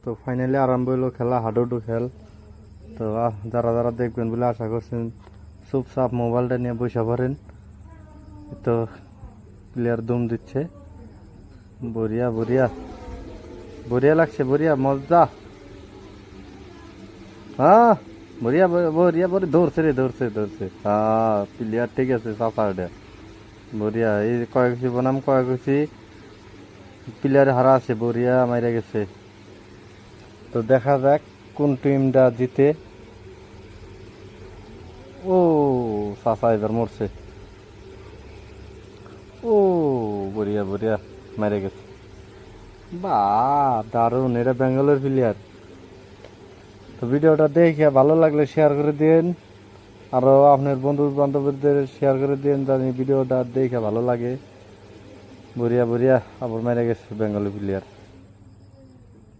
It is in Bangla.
তো ফাইনালি আরম্ভ হইলো খেলা, হাডুডু খেল। তো যারা যারা দেখবেন বলে আশা করছেন চুপচাপ মোবাইলটা নিয়ে বসে পড়েন। তো প্লেয়ার দম দিচ্ছে, বড়িয়া বড়িয়া বড়িয়া লাগছে, বড়িয়া মজা। হ্যাঁ বড়িয়া বড়িয়া বড়ি ধরছে রে, ধরছে ধরছে। হ্যাঁ প্লেয়ার ঠিক আছে, চাপা ওটা বড়িয়া। এই কয়েকছি বনাম কয়েকছি প্লেয়ার হারা আছে, বড়িয়া মাইরা গেছে। তো দেখা যাক কোন টিমটা জিতে। ও চাচা এবার মরছে। ও বড়িয়া বড়িয়া মাইরা গেছে। বা দারুণ, এটা বেঙ্গলের প্লেয়ার। তো ভিডিওটা দেখে ভালো লাগলে শেয়ার করে দিন, আরও আপনার বন্ধু বান্ধবদের শেয়ার করে দিন জানি ভিডিওটা দেখে ভালো লাগে। বড়িয়া বড়িয়া আবার মারা গেছে বেঙ্গলি প্লেয়ার।